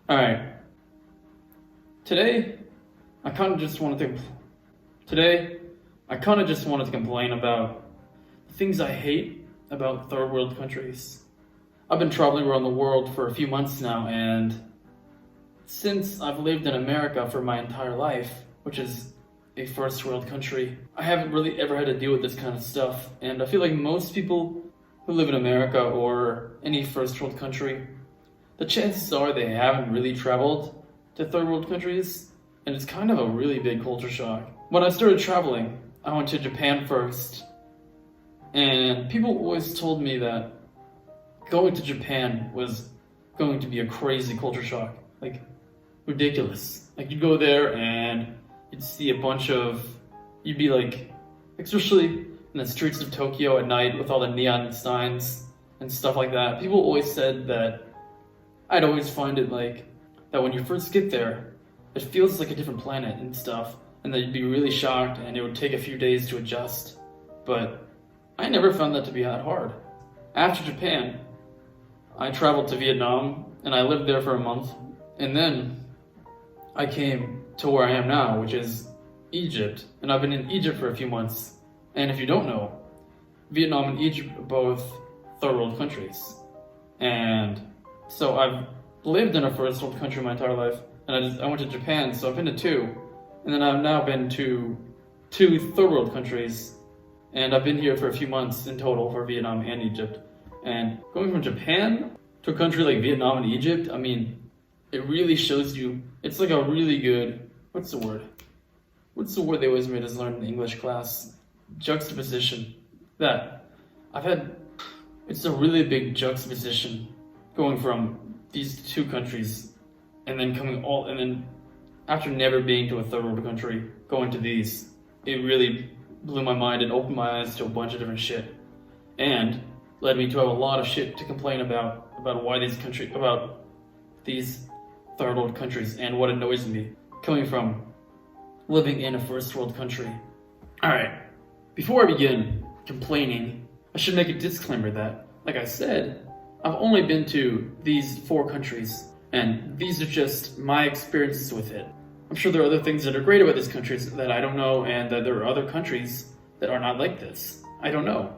Alright, today I kind of just wanted to today I kind of just wanted to complain about the things I hate about third world countries. I've been traveling around the world for a few months now, and since I've lived in America for my entire life, which is a first world country, I haven't really ever had to deal with this kind of stuff. And I feel like most people who live in America or any first world country, the chances are they haven't really traveled to third world countries, and it's kind of a really big culture shock. When I started traveling, I went to Japan first, and people always told me that going to Japan was going to be a crazy culture shock, like ridiculous. Like you'd go there and you'd see you'd be like, especially in the streets of Tokyo at night with all the neon signs and stuff like that. People always said that I'd always find it like that when you first get there, it feels like a different planet and stuff, and that you'd be really shocked and it would take a few days to adjust. But I never found that to be that hard. After Japan, I traveled to Vietnam and I lived there for a month, and then I came to where I am now, which is Egypt, and I've been in Egypt for a few months. And if you don't know, Vietnam and Egypt are both third world countries. And so I've lived in a first world country my entire life, and I went to Japan, so I've been to two, and then I've now been to two third world countries, and I've been here for a few months in total for Vietnam and Egypt. And going from Japan to a country like Vietnam and Egypt, I mean, it really shows you, it's like a really good, what's the word they always made us learn in English class? Juxtaposition. It's a really big juxtaposition going from these two countries and then after never being to a third world country, going to these, it really blew my mind and opened my eyes to a bunch of different shit, and led me to have a lot of shit to complain about these third world countries and what annoys me coming from living in a first world country. Alright, before I begin complaining, I should make a disclaimer that, like I said, I've only been to these 4 countries, and these are just my experiences with it. I'm sure there are other things that are great about these countries that I don't know, and that there are other countries that are not like this. I don't know.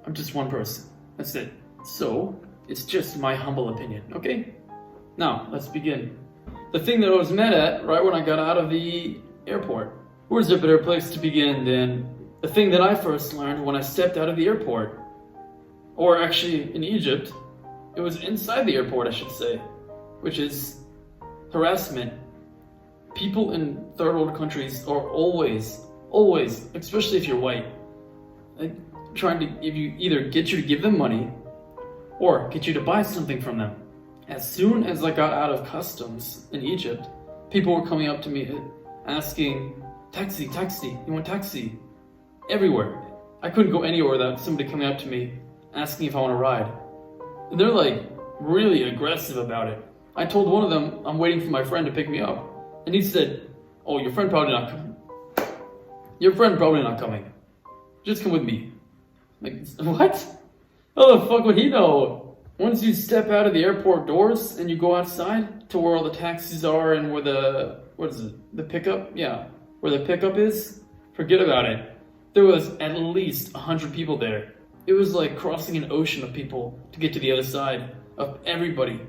I'm just one person. That's it. So, it's just my humble opinion, okay? Now, let's begin. The thing that I was mad at right when I got out of the airport. Where's a better place to begin than the thing that I first learned when I stepped out of the airport? Or actually, in Egypt, it was inside the airport, I should say, which is harassment. People in third world countries are always, especially if you're white, like, trying to get you to give them money or get you to buy something from them. As soon as I got out of customs in Egypt, people were coming up to me asking, taxi, you want taxi? Everywhere. I couldn't go anywhere without somebody coming up to me asking if I want a ride. And they're like really aggressive about it. I told one of them I'm waiting for my friend to pick me up, and he said, oh, your friend probably not coming. Just come with me. Like, what? How the fuck would he know? Once you step out of the airport doors and you go outside to where all the taxis are and where the pickup? Yeah, where the pickup is, forget about it. There was at least 100 people there. It was like crossing an ocean of people to get to the other side of everybody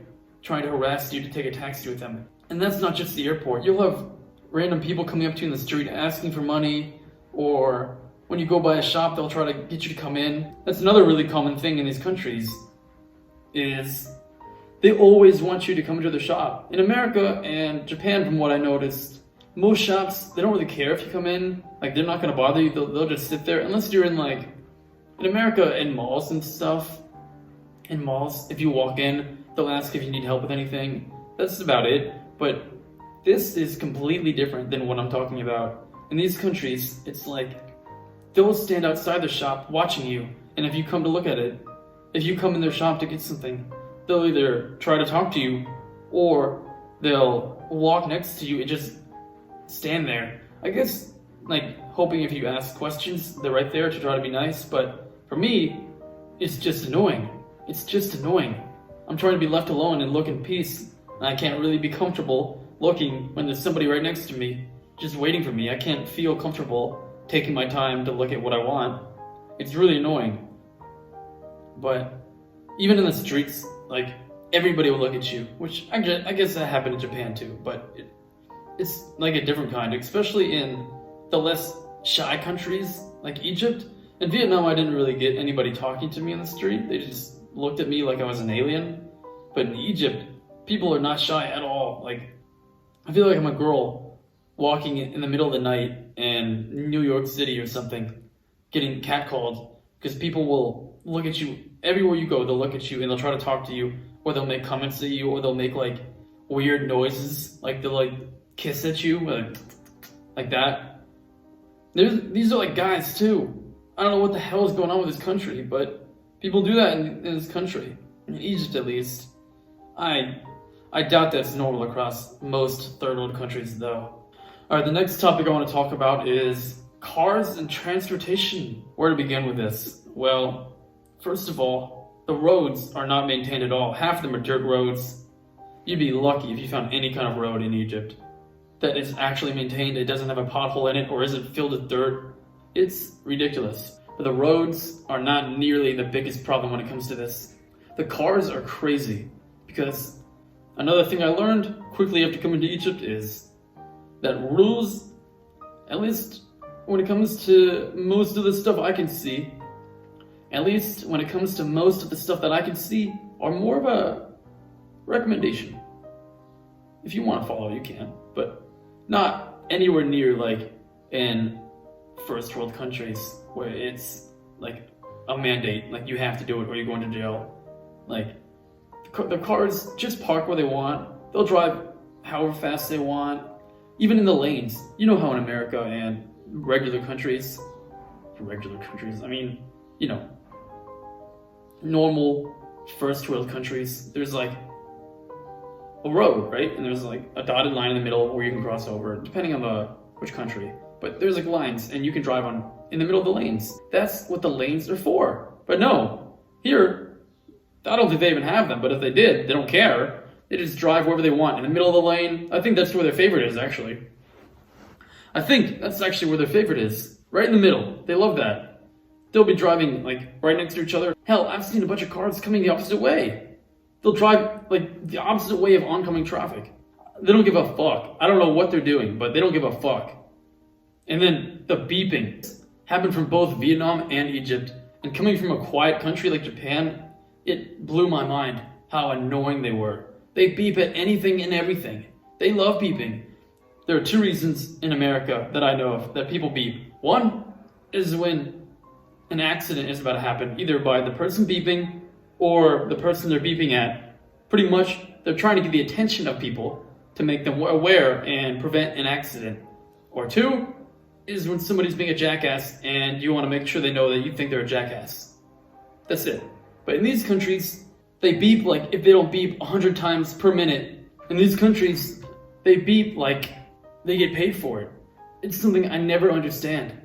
trying to harass you to take a taxi with them. And that's not just the airport. You'll have random people coming up to you in the street asking for money, or when you go by a shop, they'll try to get you to come in. That's another really common thing in these countries, is they always want you to come into the shop. In America and Japan, from what I noticed, most shops, they don't really care if you come in. Like, they're not going to bother you. They'll just sit there. Unless you're in America, in malls and stuff. In malls, if you walk in, they'll ask if you need help with anything. That's about it. But this is completely different than what I'm talking about. In these countries, it's like they'll stand outside the shop watching you, and if you come to look at it, if you come in their shop to get something, they'll either try to talk to you, or they'll walk next to you and just stand there. I guess, like, hoping if you ask questions, they're right there to try to be nice, but for me, it's just annoying. It's just annoying. I'm trying to be left alone and look in peace, And I can't really be comfortable looking when there's somebody right next to me just waiting for me. I can't feel comfortable taking my time to look at what I want. It's really annoying. But even in the streets, like, everybody will look at you, which I guess that happened in Japan too, but it's like a different kind, especially in the less shy countries like Egypt. In Vietnam, I didn't really get anybody talking to me in the street. They just looked at me like I was an alien. But in Egypt, people are not shy at all. Like, I feel like I'm a girl walking in the middle of the night in New York City or something, getting catcalled, because people will look at you everywhere you go. They'll look at you and they'll try to talk to you, or they'll make comments at you, or they'll make like weird noises, like they'll like kiss at you, like that. These are like guys too. I don't know what the hell is going on with this country, but people do that in this country, in Egypt at least. I doubt that's normal across most third world countries though. Alright, the next topic I want to talk about is cars and transportation. Where to begin with this? Well, first of all, the roads are not maintained at all. Half of them are dirt roads. You'd be lucky if you found any kind of road in Egypt that is actually maintained. It doesn't have a pothole in it or isn't filled with dirt. It's ridiculous. But the roads are not nearly the biggest problem when it comes to this. The cars are crazy, because another thing I learned quickly after coming to Egypt is that rules, at least when it comes to most of the stuff I can see, at least when it comes to most of the stuff that I can see, are more of a recommendation. If you want to follow, you can, but not anywhere near like in first world countries where it's like a mandate, like you have to do it or you're going to jail. Like, the cars just park where they want. They'll drive however fast they want, even in the lanes. You know how in America and regular countries, I mean, you know, normal first world countries, there's like a road, right? And there's like a dotted line in the middle where you can cross over, depending on which country. But there's like lines, and you can drive in the middle of the lanes. That's what the lanes are for. But no, here, I don't think they even have them, but if they did, they don't care. They just drive wherever they want in the middle of the lane. I think that's where their favorite is, actually. I think that's actually where their favorite is. Right in the middle. They love that. They'll be driving like right next to each other. Hell, I've seen a bunch of cars coming the opposite way. They'll drive like the opposite way of oncoming traffic. They don't give a fuck. I don't know what they're doing, but they don't give a fuck. And then the beeping happened from both Vietnam and Egypt. And coming from a quiet country like Japan, it blew my mind how annoying they were. They beep at anything and everything. They love beeping. There are two reasons in America that I know of that people beep. One is when an accident is about to happen, either by the person beeping or the person they're beeping at. Pretty much, they're trying to get the attention of people to make them aware and prevent an accident. Or two is when somebody's being a jackass and you want to make sure they know that you think they're a jackass. That's it. But in these countries, they beep like if they don't beep 100 times per minute. In these countries, they beep like they get paid for it. It's something I never understand.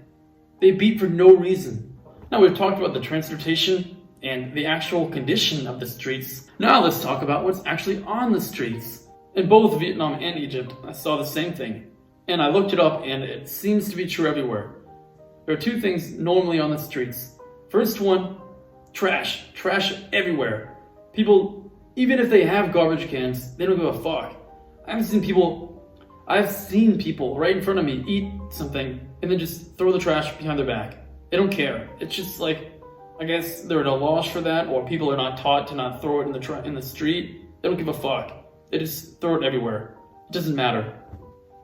They beep for no reason. Now we've talked about the transportation and the actual condition of the streets. Now let's talk about what's actually on the streets. In both Vietnam and Egypt, I saw the same thing. And I looked it up, and it seems to be true everywhere. There are two things normally on the streets. First one, trash. Trash everywhere. People, even if they have garbage cans, they don't give a fuck. I've seen people right in front of me eat something and then just throw the trash behind their back. They don't care. It's just like, I guess there are no laws for that, or people are not taught to not throw it in the street. They don't give a fuck. They just throw it everywhere. It doesn't matter.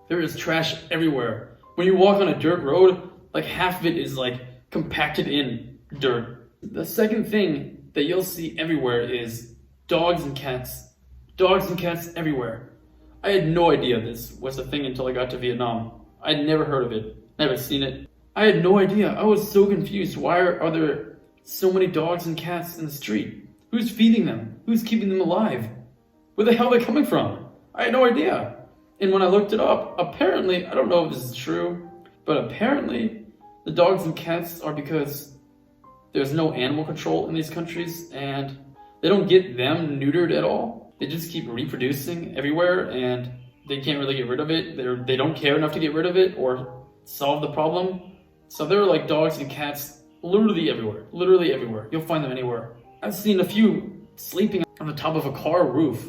There is trash everywhere. When you walk on a dirt road, like half of it is like compacted in dirt. The second thing that you'll see everywhere is dogs and cats. Dogs and cats everywhere. I had no idea this was a thing until I got to Vietnam. I'd never heard of it, never seen it. I had no idea. I was so confused. Why are there so many dogs and cats in the street? Who's feeding them? Who's keeping them alive? Where the hell are they coming from? I had no idea. And when I looked it up, apparently, I don't know if this is true, but apparently the dogs and cats are because there's no animal control in these countries and they don't get them neutered at all. they just keep reproducing everywhere, and they can't really get rid of it. They don't care enough to get rid of it or solve the problem. So there are like dogs and cats literally everywhere. Literally everywhere. You'll find them anywhere. I've seen a few sleeping on the top of a car roof.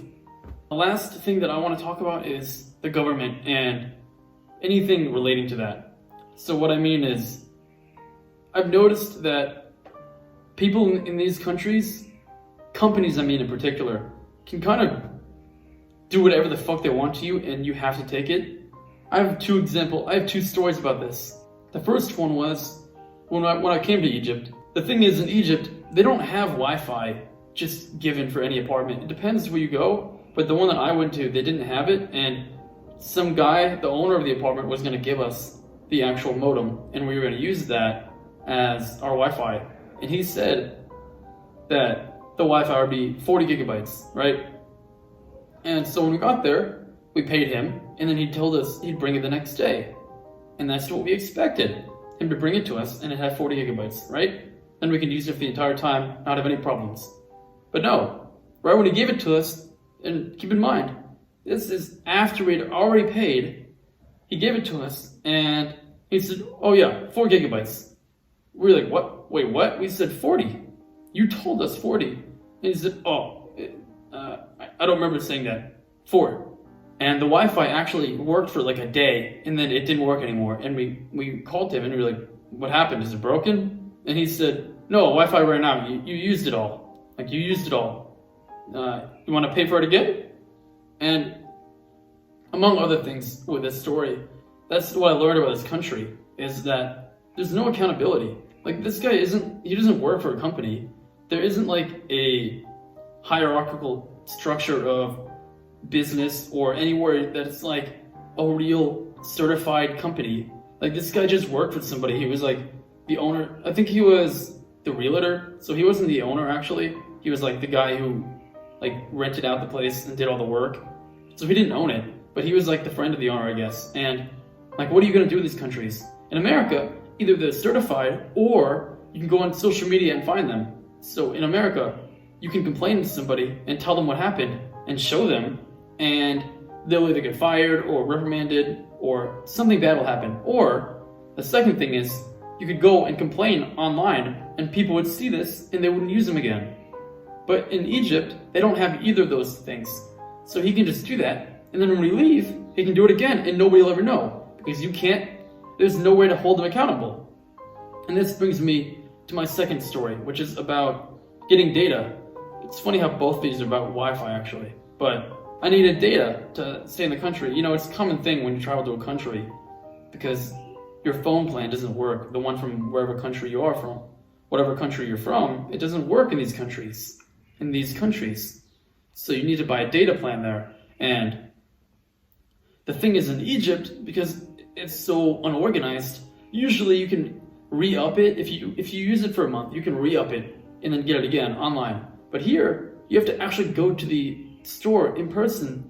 The last thing that I want to talk about is the government and anything relating to that. So what I mean is, I've noticed that people in these countries, companies I mean in particular, can kind of do whatever the fuck they want to you and you have to take it. I have two stories about this. The first one was when I came to Egypt. The thing is, in Egypt, they don't have Wi-Fi just given for any apartment. It depends where you go, but the one that I went to, they didn't have it, and some guy, the owner of the apartment, was going to give us the actual modem, and we were going to use that as our Wi-Fi. And he said that the Wi-Fi would be 40 gigabytes, right? And so when we got there, we paid him, and then he told us he'd bring it the next day. And that's what we expected, him to bring it to us, and it had 40 gigabytes, right? Then we could use it for the entire time, not have any problems. But no, right when he gave it to us, and keep in mind, this is after we'd already paid, he gave it to us, and he said, oh yeah, 4 gigabytes. We were like, what? Wait, what? We said 40. You told us 40. And he said, I don't remember saying that. 4. And the Wi-Fi actually worked for like a day, and then it didn't work anymore. And we called him, and we were like, what happened? Is it broken? And he said, no, Wi-Fi ran out. You used it all. Like, you used it all. You want to pay for it again? And among other things with this story, that's what I learned about this country, is that there's no accountability. Like, this guy he doesn't work for a company. There isn't like a hierarchical structure of business or anywhere that's like a real certified company. Like, this guy just worked for somebody. He was like the owner. I think he was the realtor. So he wasn't the owner actually. He was like the guy who like rented out the place and did all the work. So he didn't own it, but he was like the friend of the owner, I guess. And like, what are you going to do in these countries? In America, either they're certified or you can go on social media and find them. So in America, you can complain to somebody and tell them what happened and show them, and they'll either get fired or reprimanded or something bad will happen. Or the second thing is, you could go and complain online and people would see this and they wouldn't use them again. But in Egypt, they don't have either of those things. So he can just do that, and then when we leave, he can do it again and nobody will ever know, because there's no way to hold them accountable. And this brings me to my second story, which is about getting data. It's funny how both these are about Wi-Fi actually, but I needed data to stay in the country. You know, it's a common thing when you travel to a country, because your phone plan doesn't work. The one from wherever country you are from, whatever country you're from, it doesn't work in these countries. So you need to buy a data plan there. And the thing is, in Egypt, because it's so unorganized, usually you can re-up it. If you use it for a month, you can re-up it and then get it again online. But here, you have to actually go to the store in person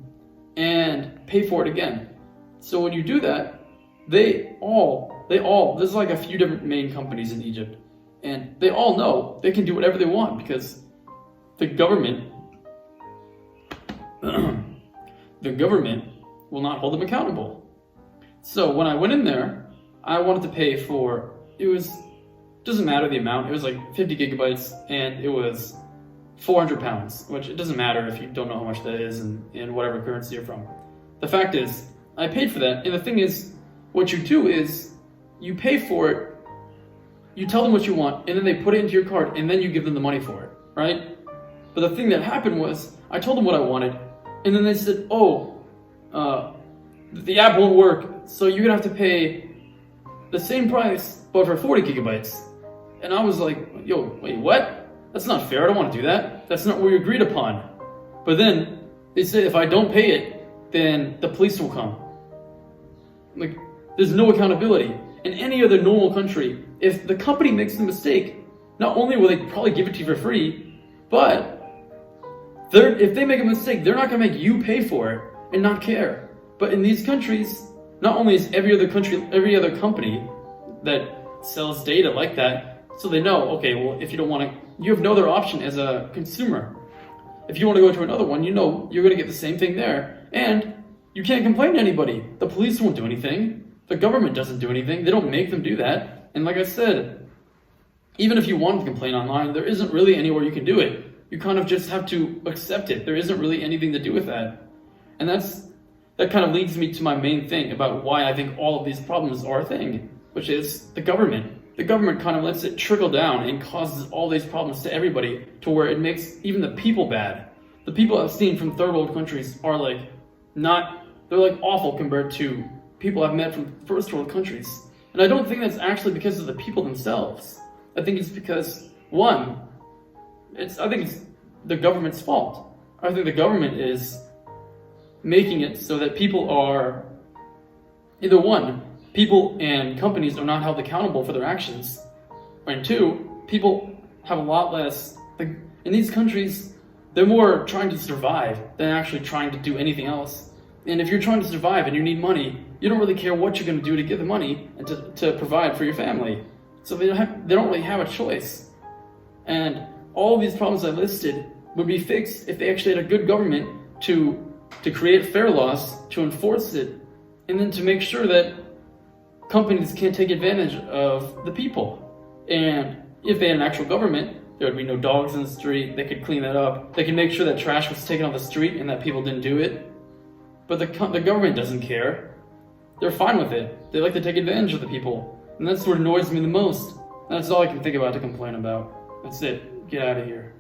and pay for it again. So when you do that, there's like a few different main companies in Egypt, and they all know they can do whatever they want because the government will not hold them accountable. So when I went in there, I wanted to pay for, doesn't matter the amount, it was like 50 gigabytes and it was 400 pounds, which it doesn't matter if you don't know how much that is in whatever currency you're from. The fact is, I paid for that, and the thing is, what you do is, you pay for it, you tell them what you want, and then they put it into your card, and then you give them the money for it, right? But the thing that happened was, I told them what I wanted, and then they said, the app won't work, so you're gonna have to pay the same price, but for 40 gigabytes. And I was like, yo, wait, what? That's not fair, I don't want to do that. That's not what we agreed upon. But then, they said if I don't pay it, then the police will come. Like, there's no accountability. In any other normal country, if the company makes the mistake, not only will they probably give it to you for free, but if they make a mistake, they're not going to make you pay for it and not care. But in these countries, not only is every other company that sells data like that, so they know, okay, well, if you don't want to, you have no other option as a consumer. if you want to go to another one, you know you're going to get the same thing there. And you can't complain to anybody. The police won't do anything. The government doesn't do anything. They don't make them do that. And like I said, even if you wanted to complain online, there isn't really anywhere you can do it. You kind of just have to accept it. There isn't really anything to do with that. And that kind of leads me to my main thing about why I think all of these problems are a thing, which is the government. The government kind of lets it trickle down and causes all these problems to everybody to where it makes even the people bad. The people I've seen from third world countries are they're like awful compared to people I've met from first world countries. And I don't think that's actually because of the people themselves. I think it's because, one, I think it's the government's fault. I think the government is making it so that people are, either one, people and companies are not held accountable for their actions, and two, people have a lot less, in these countries, they're more trying to survive than actually trying to do anything else. And if you're trying to survive and you need money, you don't really care what you're going to do to get the money and to provide for your family. So they don't really have a choice. And all of these problems I listed would be fixed if they actually had a good government to create fair laws, to enforce it, and then to make sure that companies can't take advantage of the people. And if they had an actual government, there would be no dogs in the street. They could clean that up. They could make sure that trash was taken off the street and that people didn't do it. But the government doesn't care. They're fine with it. They like to take advantage of the people. And that's what annoys me the most. That's all I can think about to complain about. That's it. Get out of here.